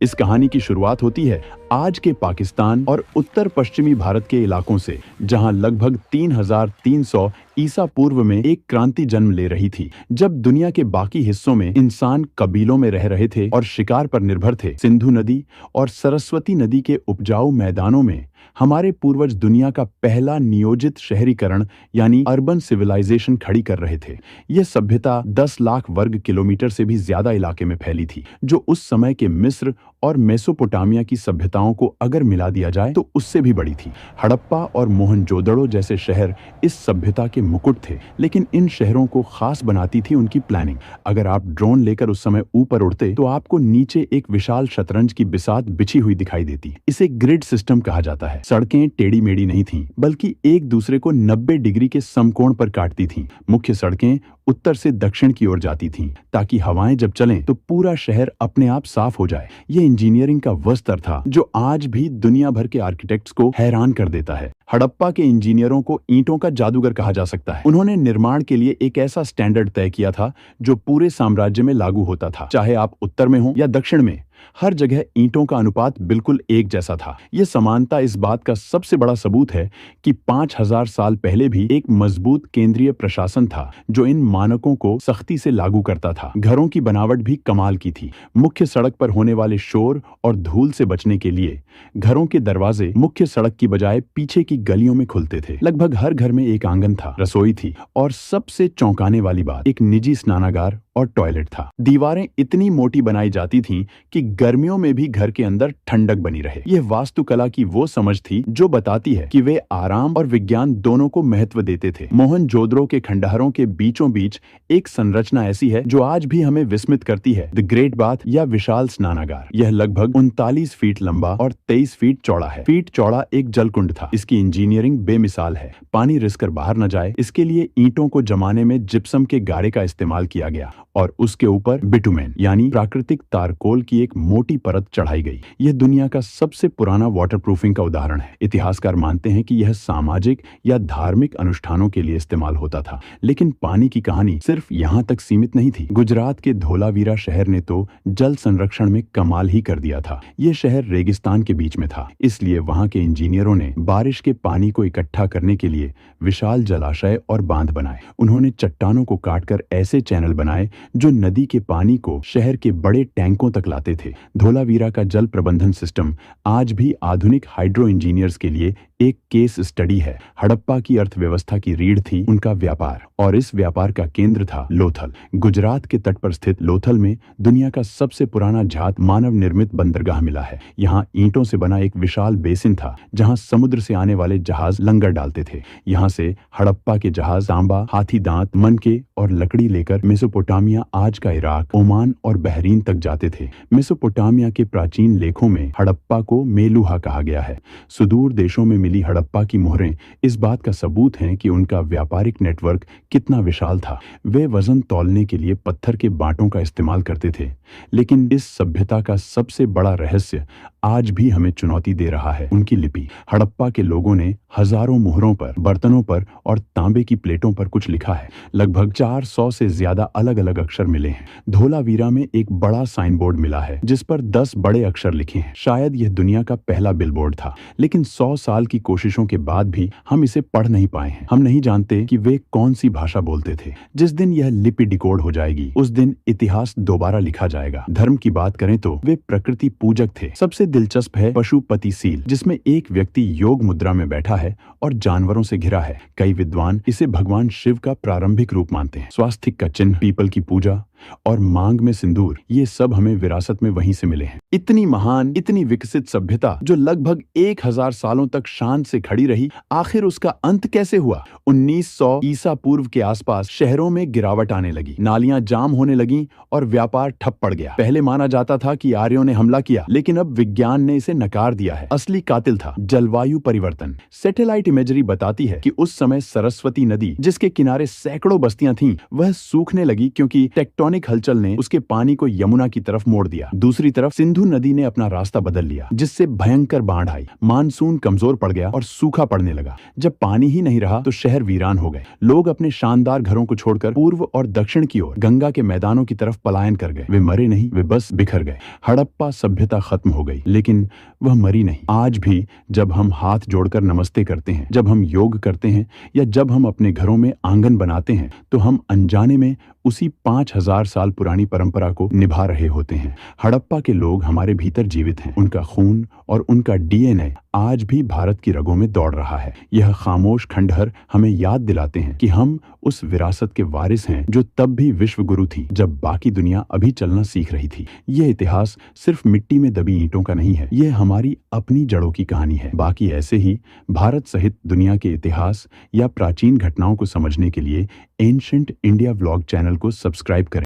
इस कहानी की शुरुआत होती है आज के पाकिस्तान और उत्तर पश्चिमी भारत के इलाकों से, जहां लगभग 3300 ईसा पूर्व में एक क्रांति जन्म ले रही थी। जब दुनिया के बाकी हिस्सों में इंसान कबीलों में रह रहे थे और शिकार पर निर्भर थे, सिंधु नदी और सरस्वती नदी के उपजाऊ मैदानों में हमारे पूर्वज दुनिया का पहला नियोजित शहरीकरण यानी अर्बन सिविलाइजेशन खड़ी कर रहे थे। यह सभ्यता 10 लाख वर्ग किलोमीटर से भी ज्यादा इलाके में फैली थी, जो उस समय के मिस्र और मेसोपोटामिया की सभ्यताओं को अगर मिला दिया जाए तो उससे भी बड़ी थी। हड़प्पा और मोहनजोदड़ो जैसे शहर इस सभ्यता के मुकुट थे, लेकिन इन शहरों को खास बनाती थी उनकी प्लानिंग। अगर आप ड्रोन लेकर उस समय ऊपर उड़ते तो आपको नीचे एक विशाल शतरंज की बिसात बिछी हुई दिखाई देती। इसे ग्रिड सिस्टम कहा जाता है। सड़कें टेढ़ी मेढ़ी नहीं थीं, बल्कि एक दूसरे को 90 डिग्री के समकोण पर काटती थीं। मुख्य सड़कें उत्तर से दक्षिण की ओर जाती थीं, ताकि हवाएं जब चलें तो पूरा शहर अपने आप साफ हो जाए। ये इंजीनियरिंग का वह स्तर था जो आज भी दुनिया भर के आर्किटेक्ट्स को हैरान कर देता है। हड़प्पा के इंजीनियरों को ईंटों का जादूगर कहा जा सकता है। उन्होंने निर्माण के लिए एक ऐसा स्टैंडर्ड तय किया था जो पूरे साम्राज्य में लागू होता था, चाहे आप उत्तर में हो या दक्षिण में। हर जगह ईंटों का अनुपात बिल्कुल एक जैसा था। यह समानता इस बात का सबसे बड़ा सबूत है कि 5000 साल पहले भी एक मजबूत केंद्रीय प्रशासन था जो इन मानकों को सख्ती से लागू करता था। घरों की बनावट भी कमाल की थी। मुख्य सड़क पर होने वाले शोर और धूल से बचने के लिए घरों के दरवाजे मुख्य सड़क की बजाय पीछे की गलियों में खुलते थे। लगभग हर घर में एक आंगन था, रसोई थी और सबसे चौंकाने वाली बात, एक निजी स्नानागार और टॉयलेट था। दीवारें इतनी मोटी बनाई जाती थीं कि गर्मियों में भी घर के अंदर ठंडक बनी रहे। यह वास्तुकला की वो समझ थी जो बताती है कि वे आराम और विज्ञान दोनों को महत्व देते थे। मोहनजोदड़ो के खंडहरों के बीचों बीच एक संरचना ऐसी है जो आज भी हमें विस्मित करती है, द ग्रेट बाथ या विशाल स्नानागार। यह लगभग 39 फीट लंबा और 23 फीट चौड़ा है। फीट चौड़ा एक जलकुंड था। इसकी इंजीनियरिंग बेमिसाल है। पानी रिसकर बाहर न जाए, इसके लिए ईंटों को जमाने में जिप्सम के गारे का इस्तेमाल किया गया और उसके ऊपर बिटुमेन यानी प्राकृतिक तारकोल की एक मोटी परत चढ़ाई गई। यह दुनिया का सबसे पुराना वाटरप्रूफिंग का उदाहरण है। इतिहासकार मानते हैं कि यह सामाजिक या धार्मिक अनुष्ठानों के लिए इस्तेमाल होता था। लेकिन पानी की कहानी सिर्फ यहाँ तक सीमित नहीं थी। गुजरात के धोलावीरा शहर ने तो जल संरक्षण में कमाल ही कर दिया था। यह शहर रेगिस्तान के बीच में था, इसलिए वहां के इंजीनियरों ने बारिश के पानी को इकट्ठा करने के लिए विशाल जलाशय और बांध बनाए। उन्होंने चट्टानों को काटकर ऐसे चैनल बनाए जो नदी के पानी को शहर के बड़े टैंकों तक लाते थे। धोलावीरा का जल प्रबंधन सिस्टम आज भी आधुनिक हाइड्रो इंजीनियर्स के लिए एक केस स्टडी है। हड़प्पा की अर्थव्यवस्था की रीढ़ थी उनका व्यापार, और इस व्यापार का केंद्र था लोथल। गुजरात के तट पर स्थित लोथल में दुनिया का सबसे पुराना जात मानव निर्मित बंदरगाह मिला है। यहाँ ईंटों से बना एक विशाल बेसिन था जहाँ समुद्र से आने वाले जहाज लंगर डालते थे। यहाँ से हड़प्पा के जहाज तांबा, हाथी दांत, मनके और लकड़ी लेकर मेसोपोटामिया, आज का इराक, ओमान और बहरीन तक जाते थे। मेसोपोटामिया के प्राचीन लेखों में हड़प्पा को मेलुहा कहा गया है। सुदूर देशों में मिली हड़प्पा की मोहरें इस बात का सबूत हैं कि उनका व्यापारिक नेटवर्क कितना विशाल था। वे वजन तौलने के लिए पत्थर के बांटों का इस्तेमाल करते थे। लेकिन इस सभ्यता का सबसे बड़ा रहस्य आज भी हमें चुनौती दे रहा है, उनकी लिपि। हड़प्पा के लोगों ने हजारों मुहरों पर, बर्तनों पर और तांबे की प्लेटों पर कुछ लिखा है। लगभग 400 से ज्यादा अलग अलग अक्षर मिले हैं। धोलावीरा में एक बड़ा साइन बोर्ड मिला है जिस पर 10 बड़े अक्षर लिखे हैं। शायद यह दुनिया का पहला बिलबोर्ड था, लेकिन 100 साल की कोशिशों के बाद भी हम इसे पढ़ नहीं पाए हैं। हम नहीं जानते कि वे कौन सी भाषा बोलते थे। जिस दिन यह लिपि डिकोड हो जाएगी, उस दिन इतिहास दोबारा लिखा जाएगा। धर्म की बात करें तो वे प्रकृति पूजक थे। सबसे दिलचस्प है पशुपति सील, जिसमें एक व्यक्ति योग मुद्रा में बैठा है और जानवरों से घिरा है। कई विद्वान इसे भगवान शिव का प्रारंभिक रूप मानते हैं। स्वास्तिक का चिन्ह, पीपल की पूजा और मांग में सिंदूर, ये सब हमें विरासत में वहीं से मिले हैं। इतनी महान, इतनी विकसित सभ्यता जो लगभग 1000 सालों तक शान से खड़ी रही, आखिर उसका अंत कैसे हुआ? 1900 ईसा पूर्व के आसपास शहरों में गिरावट आने लगी, नालियां जाम होने लगीं और व्यापार ठप पड़ गया। पहले माना जाता था कि आर्यों ने हमला किया, लेकिन अब विज्ञान ने इसे नकार दिया है। असली कातिल था जलवायु परिवर्तन। सैटेलाइट इमेजरी बताती है कि उस समय सरस्वती नदी, जिसके किनारे सैकड़ों बस्तियां थीं, वह सूखने लगी क्योंकि टेक्टोनिक टेक्टोनिक हलचल ने उसके पानी को यमुना की तरफ मोड़ दिया। दूसरी तरफ सिंधु नदी ने अपना रास्ता बदल लिया, जिससे भयंकर बाढ़ आई। मानसून कमजोर पड़ गया और सूखा पड़ने लगा। जब पानी ही नहीं रहा तो शहर वीरान हो गए। लोग अपने शानदार घरों को छोड़कर पूर्व और दक्षिण की ओर गंगा के मैदानों की तरफ पलायन कर गए। वे मरे नहीं, वे बस बिखर गए। हड़प्पा सभ्यता खत्म हो गई, लेकिन वह मरी नहीं। आज भी जब हम हाथ जोड़कर नमस्ते करते हैं, जब हम योग करते हैं या जब हम अपने घरों में आंगन बनाते हैं, तो हम अनजाने में उसी 5000 साल पुरानी परंपरा को निभा रहे होते हैं। हड़प्पा के लोग हमारे भीतर जीवित हैं। उनका खून और उनका डीएनए आज भी भारत की रगों में दौड़ रहा है। यह खामोश खंडहर हमें याद दिलाते हैं कि हम उस विरासत के वारिस हैं जो तब भी विश्व गुरु थी, जब बाकी दुनिया अभी चलना सीख रही थी। यह इतिहास सिर्फ मिट्टी में दबी ईंटों का नहीं है, यह हमारी अपनी जड़ों की कहानी है। बाकी ऐसे ही भारत सहित दुनिया के इतिहास या प्राचीन घटनाओं को समझने के लिए एंशिएंट इंडिया व्लॉग चैनल को सब्सक्राइब करें।